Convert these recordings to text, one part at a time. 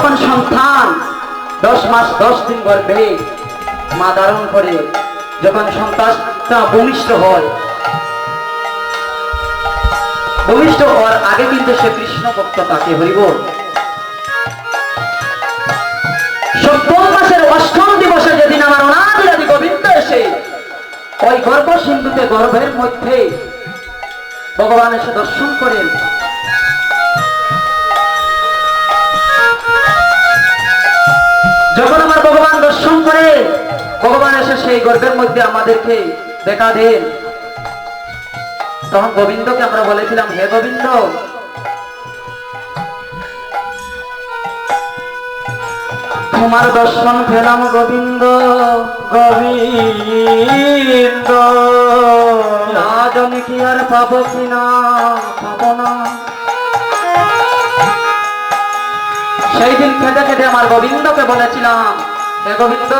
যখন সন্তান 10 মাস 10 দিন গর্ভে মা ধারণ করে, যখন সন্তানটা ভূমিষ্ঠ হয়, ভূমিষ্ঠ হওয়ার আগে কিন্তু সে কৃষ্ণ ভক্ত তাকে হরিবল। সপ্তম মাসের 8ম দিবসে যেদিন আমার অনাদি গোবিন্দ এসে ওই গর্ভ সিন্ধুতে গর্ভের মধ্যে ভগবান এসে দর্শন করেন, যখন আমার ভগবান দর্শন করে, ভগবান এসে সেই গর্ভের মধ্যে আমাদেরকে দেখা দেন, তখন গোবিন্দকে আমরা বলেছিলাম, হে গোবিন্দ, তোমার দর্শন পেলাম গোবিন্দ, গোবিন্দ, না জানি কি আর পাবো কিনা, পাবো না। সেই দিন খেতে খেতে আমার গোবিন্দকে বলেছিলাম, হে গোবিন্দ,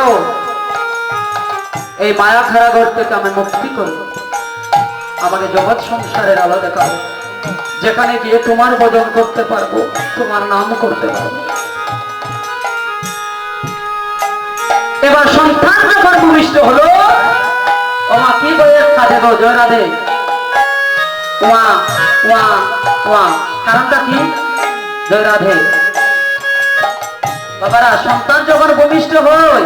এই মায়া খারাঘর থেকে আমি মুক্তি করব, আমাকে জগৎ সংসারের আলো দেখাবো, যেখানে গিয়ে তোমার ভজন করতে পারবো, তোমার নাম করতে পারবো। এবার সন্তান যখন ভূমিষ্ঠ হলো, ও মা কি বলে কাঁদে গো, জয় রাধে, ওয়া ওয়া ওয়া, কারণটা কি? জয় রাধে। বাবারা, সন্তান যখন ভূমিষ্ঠ হয়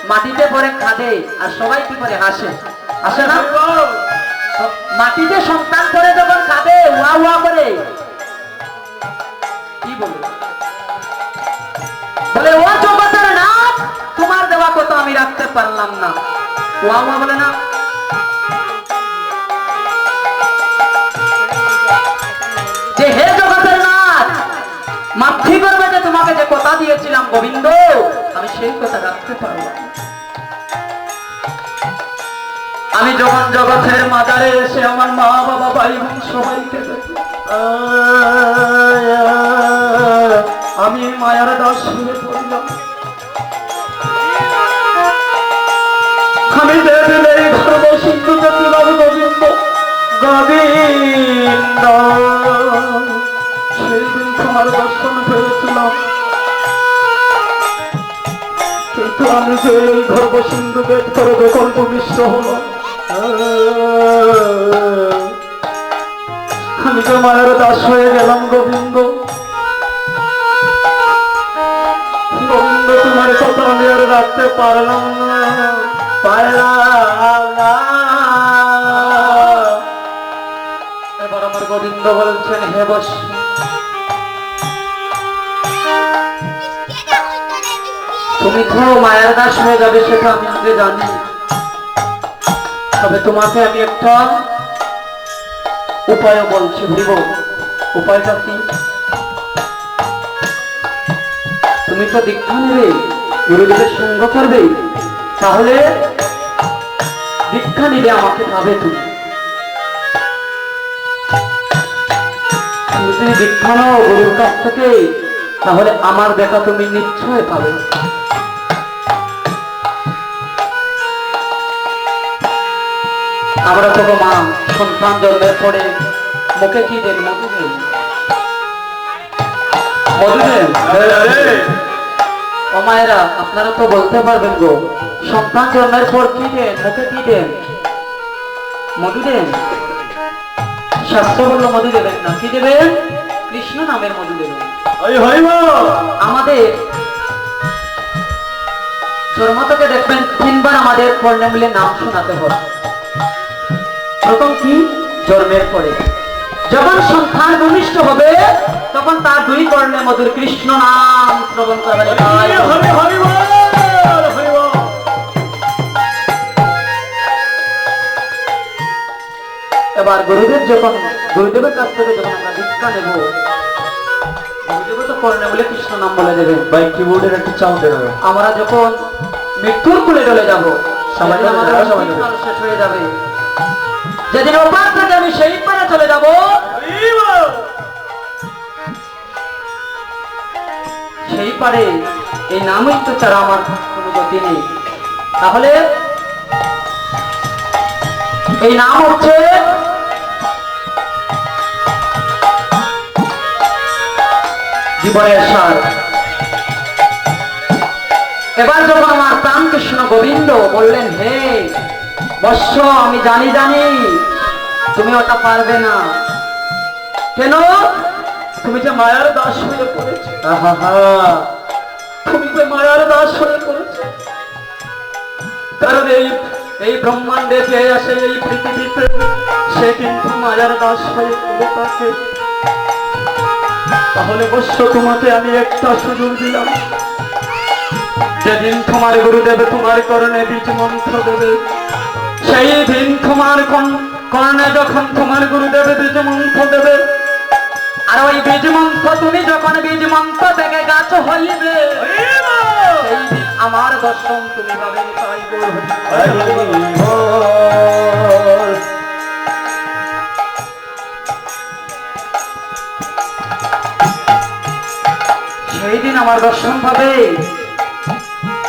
মাটিতে পড়ে কাঁদে, আর সবাই কি করে হাসে, হাসে না? মাটিতে সন্তান পড়ে যখন কাঁদে, ওয়া ওয়া করে, কি বলে? বলে, ও জগতের নাথ, তোমার দেওয়া কথা আমি রাখতে পারলাম না, ওয়া ওয়া বলে না? যে হে জগতের নাথ, মাতৃ গর্ভে যে তোমাকে যে কথা দিয়েছিলাম গোবিন্দ, আমি সেই কথা রাখতে পারলাম। আমি যখন জগতের মাজারে এসে আমার মা বাবা ভাই বোন সবাইকে দেখি, আমি মায়ার দাস হয়ে পড়লাম। আমি দেখলে এই ধর্ম সিন্ধু দেখলাম গোবিন্দ, গোবিন্দ, সেই দিন তোমার দর্শন পেয়েছিলাম, কিন্তু আমি যে এই গর্ভ সিন্ধু বেদ করে যখন ভূমিষ্ঠ হলো, আমি তো মায়ের দাস হয়ে গেলাম গোবিন্দ। গোবিন্দ, তোমার কথা আমি আর রাখতে পারলাম না, পারলাম না। এবার আমার গোবিন্দ বলছেন, হে বস, তুমি তো মায়ের দাস হয়ে যাবে সেটা আমি আগে জানি, তবে তোমাকে আমি একটা উপায় বলছি, ভুলিব। উপায়টা কি? তুমি তো দীক্ষা নেবে, গুরুদেবের সঙ্গ করবে, তাহলে দীক্ষা নিলে আমাকে পাবে। তুমি যদি দীক্ষা নাও গুরুর কাছ থেকে, তাহলে আমার দেখা তুমি নিশ্চয় পাবে। আমরা তো মা সন্তান জন্মের পরে মুখে কি দেন? মধু দেন, মধু দেন। ও মায়েরা, আপনারা তো বলতে পারবেন গো, সন্তান জন্মের পর কি দেন? মুখে কি দেন? মধু দেন। শাস্ত্র বললো মধু দেবেন না, কি দেবেন? কৃষ্ণ নামের মধু দেবেন। আমাদের জন্ম থেকে দেখবেন 3 বার আমাদের পূর্ণমূল্যে নাম শোনাতে হয়। প্রথম কি? জন্মের পরে যখন সন্তান ভূমিষ্ঠ হবে, তখন তার 2 কর্ণে মধুর কৃষ্ণ নাম শ্রবণ করবে। এবার গুরুদেবের কাছ থেকে যখন আমরা দীক্ষা নেব, গুরুদেব তো কর্ণে বলে কৃষ্ণ নাম বলে দেবেন। ভাই কিবোর্ডের একটু চাপ দেবে। আমরা যখন মৃত্যুর কোলে চলে যাব, সবাই আমাদের শেষ হয়ে যাবে, যেদিন ওপার থেকে আমি সেই পারে চলে যাব, সেই পারে এই নামই তো ছাড়া আমার কোনো গতি নেই। তাহলে এই নাম হচ্ছে জীবনের সার। এবার যখন আমার প্রাণ কৃষ্ণ গোবিন্দ বললেন, হে বৎস, আমি জানি তুমি ওটা পারবে না। কেন? তুমি যে মায়ার দাস হয়ে পড়েছ। তুমি যে মায়ার দাস হয়ে পড়েছ। কারণ এই ব্রহ্মাণ্ডে যে আসে এই পৃথিবীতে, সে কিন্তু মায়ার দাস হয়ে পড়ে থাকে। তাহলে বৎস, তোমাকে আমি একটা সুযোগ দিলাম। যেদিন তোমার গুরুদেব তোমার কর্ণে বীজ মন্ত্র দেবে, সেই দিন তোমার কর্ণে যখন তোমার গুরুদেব বীজ মন্ত্র দেবে, আর ওই বীজ মন্ত্র তুমি যখন বীজ মন্ত্র থেকে গাছ হইবে, সেই দিন আমার দর্শন তুমি পাবেন। সেই দিন আমার দর্শন পাবে।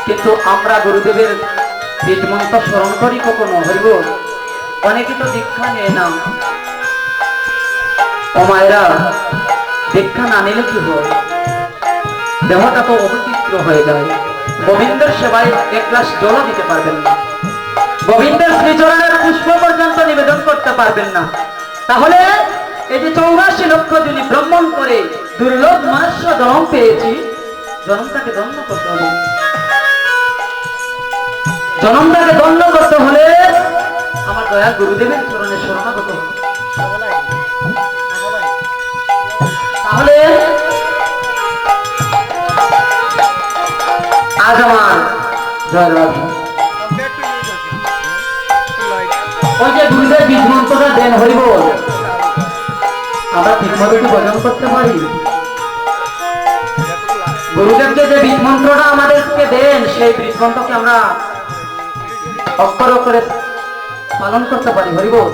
কিন্তু আমরা গুরুদেবের বীজ মন্ত্র স্মরণ করি কখনো? হইব অনেকে তো দীক্ষা নেয় না। ও মায়েরা, দীক্ষা না নিলে কি হয়? দেহটা তো অপবিত্র হয়ে যায়। গোবিন্দের সেবায় এক গ্লাস জল দিতে পারবেন না, গোবিন্দের শ্রীচরণের পুষ্প পর্যন্ত নিবেদন করতে পারবেন না। তাহলে এই যে 84 লক্ষ যিনি ভ্রমণ করে দুর্লভ মনুষ্য জন্ম পেয়েছি, জন্মটাকে ধন্য করতে হবে। জন্মটাকে ধন্য করতে হলে আমার দয়াল গুরুদেবের চরণে শরণাগত। তাহলে আজ আমার জয় রাধা, ওই যে গুরুদেব বীজ মন্ত্রটা দেন হরিবল, আমরা ঠিকমতো কি ভজন করতে পারি? গুরুদেব যে বীজ মন্ত্রটা আমাদেরকে দেন, সেই বীজ মন্ত্রকে আমরা অক্ষর অক্ষরে পালন করতে পারি? হরিবল,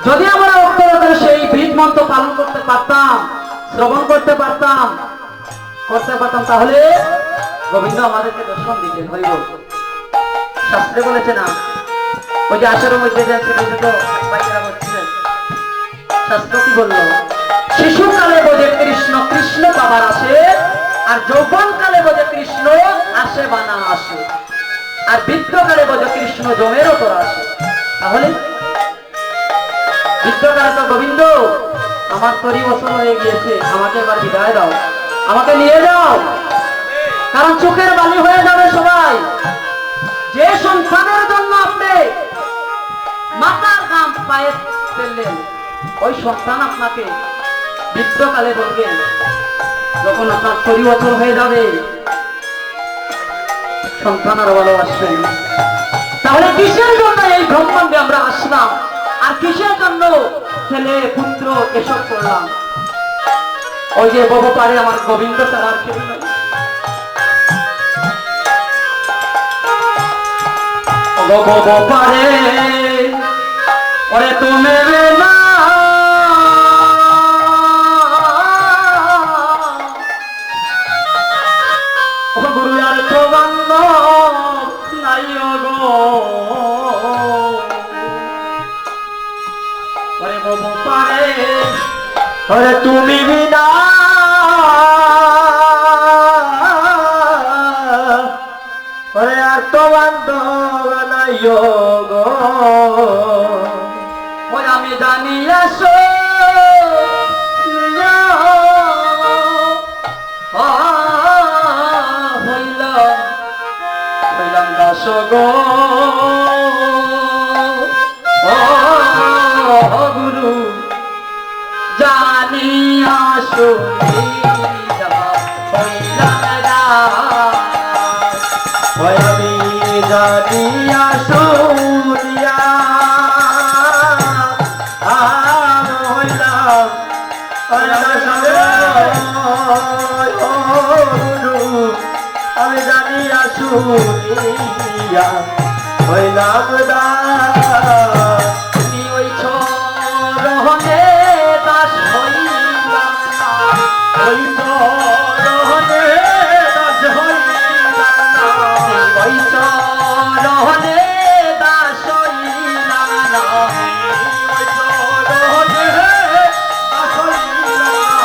যদি আমরা অক্ষর অক্ষরে সেই বীজ মন্ত্র পালন করতে পারতাম, শ্রবণ করতে পারতাম, তাহলে গোবিন্দ আমাদেরকে দর্শন দিতেন। হরিবল, শাস্ত্রে বলেছে না, ওই যে আশার মধ্যে শাস্ত্র কি বললো? শিশুকালে বোঝে কৃষ্ণ, কৃষ্ণ পাবার আসে, আর যৌবন কালে বোঝে কৃষ্ণ আসে বা না আসে, আর বৃদ্ধকালে বোঝে কৃষ্ণ জমের ওপর আসে। তাহলে বৃদ্ধকালে তো গোবিন্দ আমার 30 বছর হয়ে গিয়েছে, আমাকে এবার বিদায় দাও, আমাকে নিয়ে যাও, কারণ চোখের বালি হয়ে যাবে সবাই। যে সন্তানের জন্য আপনি মাতার গাম পায়ে ফেললেন, ওই সন্তান আপনাকে বৃদ্ধকালে বলবেন, যখন আপনার 30 বছর হয়ে যাবে, সন্তান আর ভালোবাসবেন। তাহলে কিসের জন্য এই ব্রহ্মাণ্ডে আমরা আসলাম, আর কিসের জন্য ছেলে পুত্র এসব করলাম? ওই যে বব পারে আমার গোবিন্দ তার কেউ নাই। বব পারে ওরে তুমি না, গুরু আর তো বান্ধব নাই গো, ওরে বব পারে ওরে তুমি বিনা, ওরে আর তো বান্ধব নাই গো, ওই আমি জানি আসো হইলাম দাস গো, ও গুরু জানি আসো আমি জানি আসো আমি জানি আসুরিয়া হইলাম তুমি ওই চরণে দাস হইলাম, ওই চরণে দাস হইলাম, ওই চরণে দাস হইলাম, ওই চরণে দাস হইলাম,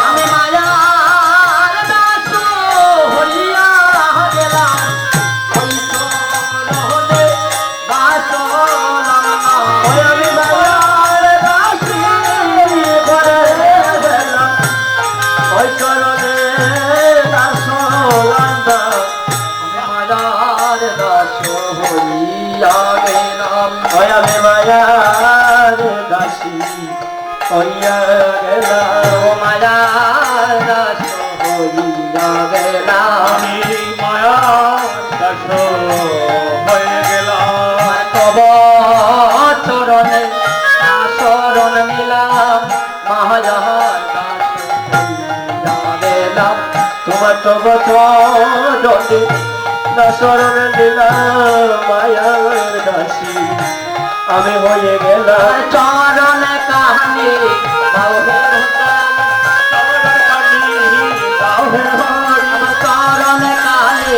আমি মায়ার দাস হইয়া গেলাম। হইয়া গেলাম ও মায়ার দাস হইয়া গেলাম আমি মায়ার দাস হয়ে গেলাম তব চরণে শরণ নিলাম মায়ার দাস হইয়া গেলাম তোমার তো চরণে শরণ দিলাম মায়ার দাসী আমি হয়ে গেলাম চরণ কাহানি চরণ কাহানি